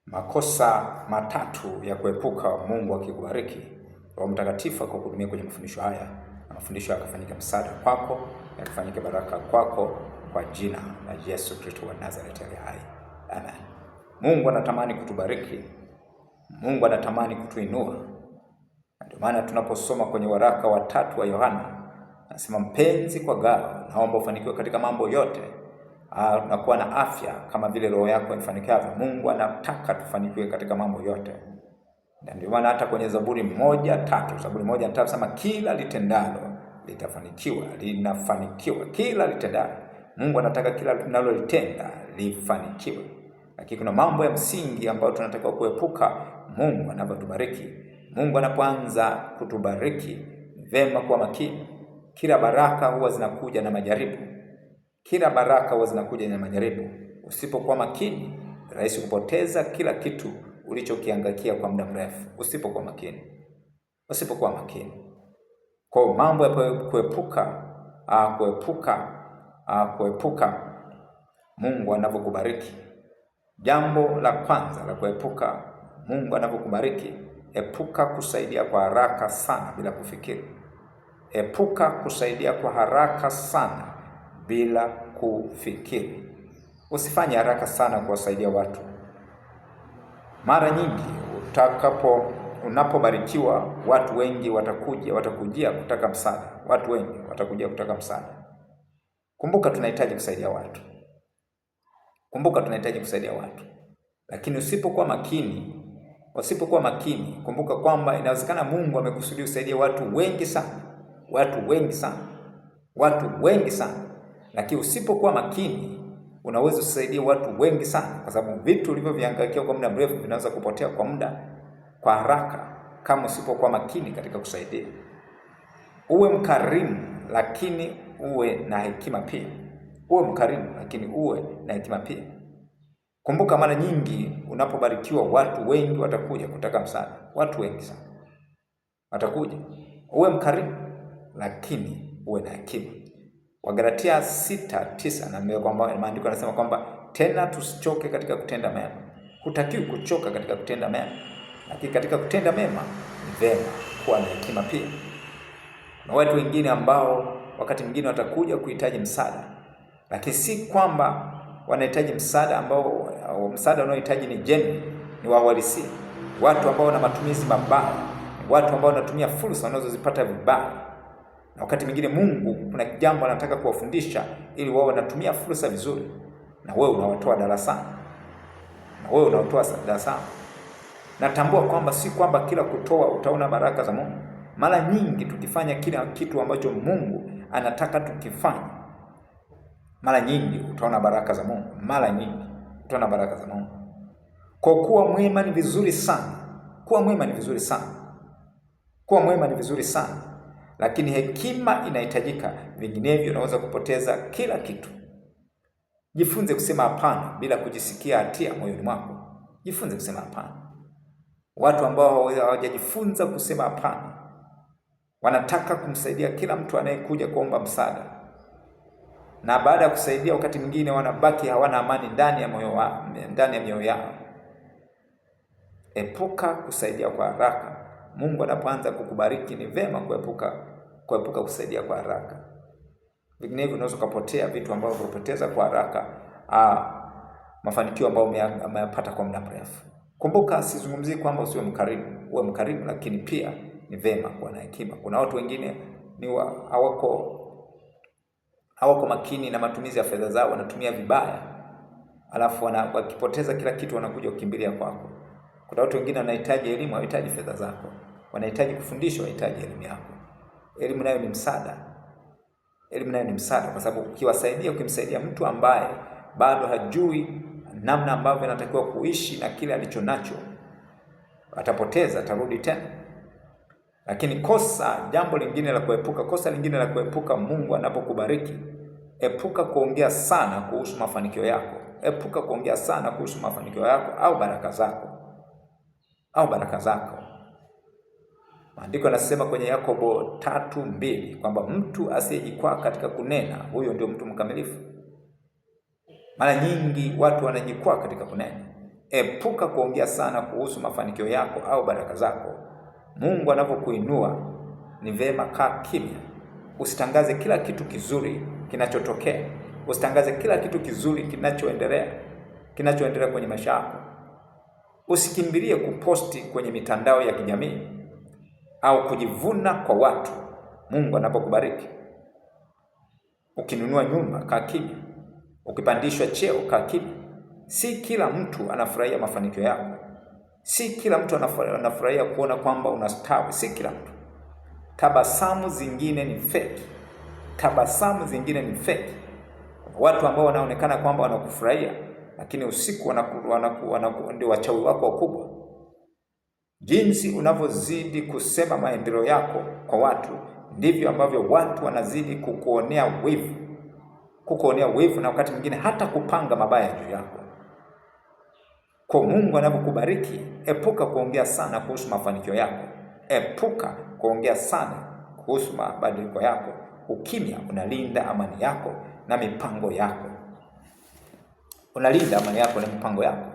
Makosa matatu ya kuepuka Mungu akikubariki. Roho Mtakatifu akuhudumia kwenye mafundisho haya, na mafundisho yakafanyike msaada kwako, yakafanyike baraka kwako, kwa jina la Yesu Kristo wa Nazareti aliye hai. Amen. Mungu anatamani kutubariki. Mungu anatamani kutuinua. Ndio maana tunaposoma kwenye waraka wa 3 wa Yohana, anasema mpenzi kwa Gayo, naomba ufanikiwe katika mambo yote na kuwa na afya kama vile roho yako ifanikiavyo. Mungu anataka tufanikiwe katika mambo yote. Ndio maana hata kwenye Zaburi 1:3 sema kila litendalo litafanikiwa, linafanikiwa kila litendalo. Mungu anataka kila tunalolitenda lifanikiwe. Lakini kuna mambo ya msingi ambayo tunatakiwa kuepuka Mungu anapotubariki. Mungu anapoanza kutubariki, vema kuwa makini. Kila baraka huwa zinakuja na majaribu. Kila baraka huwa zinakuja na majaribu. Usipokuwa makini, rahisi kupoteza kila kitu ulichokiangaikia kwa muda mrefu. Usipokuwa makini. Kwa mambo ya kuepuka Mungu anapokubariki. Jambo la kwanza la kuepuka Mungu anapokubariki, epuka kusaidia kwa haraka sana bila kufikiri. Epuka kusaidia kwa haraka sana bila kufikiri. Usifanye haraka sana kuwasaidia watu. Mara nyingi unapobarikiwa, watu wengi watakujia kutaka msaada. Watu wengi watakujia kutaka msaada. Kumbuka tunahitaji kusaidia watu. Lakini usipokuwa makini, kumbuka kwamba inawezekana Mungu amekusudia usaidie watu wengi sana. Lakini usipokuwa makini, unaweza usaidia watu wengi sana, kwa sababu vitu ulivyoviangaikia kwa muda mrefu vinaweza kupotea kwa haraka kama usipokuwa makini katika kusaidia. Uwe mkarimu lakini uwe na hekima pia. Kumbuka mara nyingi unapobarikiwa, watu wengi watakuja kutaka msaada. Watu wengi sana watakuja. Uwe mkarimu lakini uwe na hekima. Wagalatia 6:9 na kwamba maandiko yanasema kwamba tena tusichoke katika kutenda mema. Hutakiwi kuchoka katika kutenda mema. Lakini katika kutenda mema ni vema kuwa na hekima pia. Na watu wengine ambao wakati mwingine watakuja kuhitaji msaada, lakini si kwamba wanahitaji msaada ambao msaada unaohitaji ni genuine, ni wa uhalisia. Watu ambao wana matumizi mabaya, watu ambao wanatumia fursa wanazozipata vibaya. Na wakati mwingine Mungu kuna jambo anataka kuwafundisha ili wao wanatumia fursa vizuri, na wewe unawatoa darasani. Natambua kwamba si kwamba kila kutoa utaona baraka za Mungu. Mara nyingi tukifanya kila kitu ambacho Mungu anataka tukifanya, mara nyingi utaona baraka za Mungu. Kwa kuwa mwema ni vizuri sana. Lakini hekima inahitajika, vinginevyo unaweza kupoteza kila kitu. Jifunze kusema hapana bila kujisikia hatia moyoni mwako. Jifunze kusema hapana. Watu ambao hawajajifunza kusema hapana wanataka kumsaidia kila mtu anayekuja kuomba msaada, na baada ya kusaidia wakati mwingine wanabaki hawana amani ndani ya mioyo yao. Epuka kusaidia kwa haraka. Mungu anapoanza kukubariki ni vema kuepuka kusaidia kwa haraka. Vinginevyo unaweza kupotea vitu ambavyo unapoteza kwa haraka, mafanikio ambayo umeyapata kwa muda mrefu. Kumbuka, sizungumzii kwamba usiwe mkarimu. Uwe mkarimu, lakini pia ni vema kuwa na hekima. Kuna watu wengine hawako makini na matumizi ya fedha zao, wanatumia vibaya. Alafu wakipoteza kila kitu wanakuja kukimbilia kwako. Kuna watu wengine wanahitaji elimu, hawahitaji fedha zako. Wanahitaji kufundishwa, hawahitaji elimu yako. Elimu nayo ni msaada, kwa sababu ukimsaidia mtu ambaye bado hajui namna ambavyo anatakiwa kuishi na kile alichonacho, atapoteza, atarudi tena. Lakini kosa lingine la kuepuka Mungu anapokubariki, epuka kuongea sana kuhusu mafanikio yako. Au baraka zako. Maandiko yanasema kwenye Yakobo 3:2 kwamba mtu asiyejikwaa katika kunena, huyo ndio mtu mkamilifu. Mara nyingi watu wanajikwaa katika kunena. Epuka kuongea sana kuhusu mafanikio yako au baraka zako. Mungu anapokuinua ni vema kaa kimya. Usitangaze kila kitu kizuri kinachotokea. Usitangaze kila kitu kizuri kinachoendelea kwenye maisha yako. Usikimbilie kuposti kwenye mitandao ya kijamii au kujivuna kwa watu Mungu anapokubariki. Ukinunua nyumba, kaa kimya. Ukipandishwa cheo, kaa kimya. Si kila mtu anafurahia mafanikio yako. Si kila mtu anafurahia kuona kwamba unastawi. Si kila mtu. Tabasamu zingine ni fake. Tabasamu zingine ni fake. Watu ambao wanaonekana kwamba wanakufurahia, lakini usiku ndio wachawi wako wakubwa. Jinsi unavyozidi kusema maendeleo yako kwa watu, ndivyo ambavyo watu wanazidi kukuonea wivu na wakati mwingine hata kupanga mabaya juu yako. Kwa Mungu anapokubariki, epuka kuongea sana kuhusu mafanikio yako. Epuka kuongea sana kuhusu mabadiliko yako. Ukimya unalinda amani yako na mipango yako. Unalinda amani yako na mipango yako.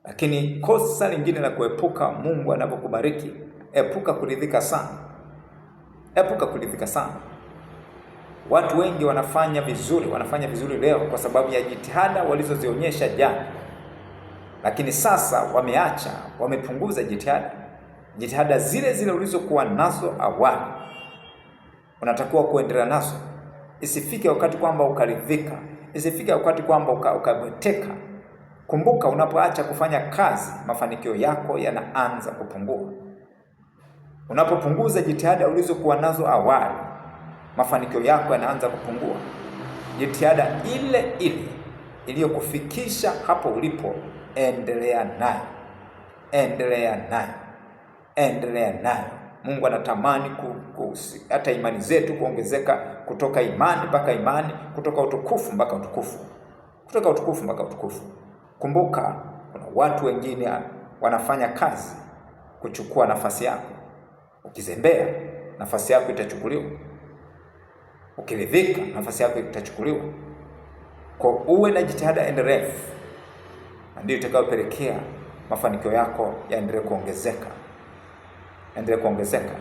Lakini kosa lingine la kuepuka Mungu anapokubariki, epuka kuridhika sana. Epuka kuridhika sana. Watu wengi wanafanya vizuri leo kwa sababu ya jitihada walizozionyesha jana. Lakini sasa wamepunguza jitihada zile ulizokuwa nazo awali. Unatakiwa kuendelea nazo. Isifike wakati kwamba ukaridhika. Isifike wakati kwamba ukabweteka. Kumbuka, unapoacha kufanya kazi, mafanikio yako yanaanza kupungua. Unapopunguza jitihada ulizokuwa nazo awali, mafanikio yako yanaanza kupungua. Jitihada ile iliyokufikisha hapo ulipo, endelea nayo. Mungu anatamani hata imani zetu kuongezeka, kutoka imani mpaka imani, kutoka utukufu mpaka utukufu. Kumbuka, kuna watu wengine wanafanya kazi kuchukua nafasi yako. Ukizembea, nafasi yako itachukuliwa. Ukiridhika, nafasi yako itachukuliwa. Kwa uwe na jitihada endelevu, ndio itakayopelekea mafanikio yako yaendelee kuongezeka.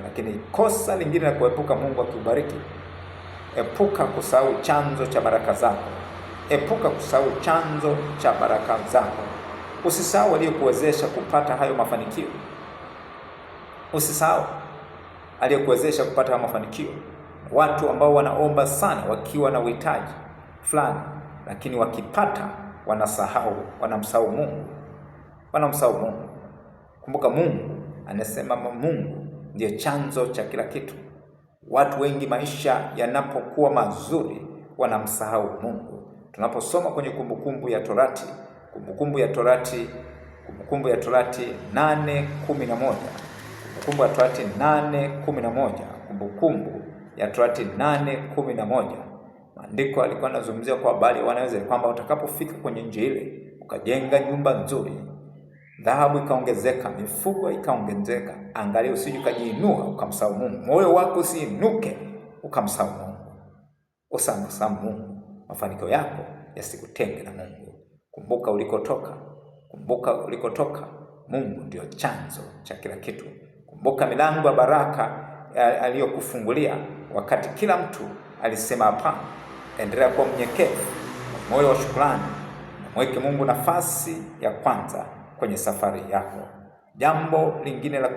Lakini kosa lingine la kuepuka Mungu akubariki, epuka kusahau chanzo cha baraka zako. Usisahau aliyekuwezesha kupata hayo mafanikio. Watu ambao wanaomba sana wakiwa na uhitaji fulani, lakini wakipata wanamsahau Mungu. Kumbuka, Mungu anasema Mungu ndiye chanzo cha kila kitu. Watu wengi maisha yanapokuwa mazuri wanamsahau Mungu. Tunaposoma kwenye Kumbukumbu ya Torati 8:11, Kumbukumbu ya Torati 8:11, maandiko alikuwa anazungumzia kwa habari wanaweza kwamba utakapofika kwenye nchi ile ukajenga nyumba nzuri, dhahabu ikaongezeka, mifugo ikaongezeka, angalia usije ukajiinua ukamsahau Mungu. Moyo wako usiinuke ukamsahau Mungu. Usamsahau Mungu. Mafanikio yako yasikutenge na Mungu. Kumbuka ulikotoka. Mungu ndio chanzo cha kila kitu. Kumbuka milango ya baraka aliyokufungulia wakati kila mtu alisema hapana. Endelea kuwa mnyenyekevu, moyo wa shukrani, na mweke Mungu nafasi ya kwanza kwenye safari yako. Jambo lingine la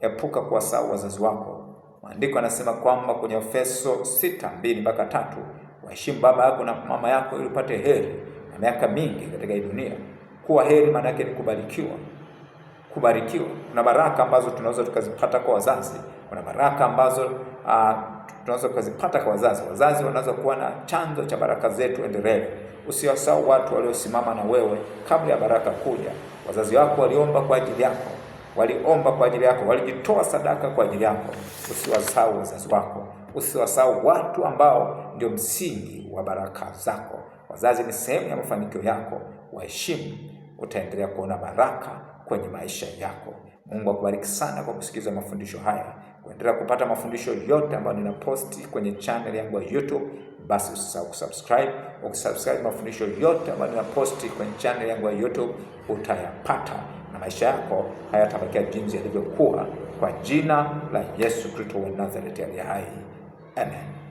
epuka kuwasahau wazazi wako. Maandiko yanasema kwamba kwenye Efeso 6:2-3, waheshimu baba yako na mama yako ili upate heri na miaka mingi katika hii dunia. Kuwa heri maana yake ni kubarikiwa. Kuna baraka ambazo tunaweza tukazipata kwa wazazi. Kuna baraka ambazo tunaweza tukazipata kwa wazazi. Wazazi wanaweza kuwa na chanzo cha baraka zetu endelevu. Usiwasahau watu waliosimama na wewe kabla ya baraka kuja. Wazazi wako waliomba kwa ajili yako, walijitoa sadaka kwa ajili yako. Usiwasahau wazazi wako. Usiwasahau watu ambao ndio msingi wa baraka zako. Wazazi ni sehemu ya mafanikio yako. Waheshimu, utaendelea kuona baraka kwenye maisha yako. Mungu akubariki sana kwa kusikiliza mafundisho haya. Kuendelea kupata mafundisho yote ambayo ninaposti kwenye channel yangu ya YouTube basi usisahau kusubscribe. Ukisubscribe, mafundisho yote ambayo ninaposti kwenye channel yangu ya YouTube utayapata, na maisha yako hayatabakia jinsi yalivyokuwa, kwa jina la Yesu Kristo wa Nazareti aliye hai. Amen.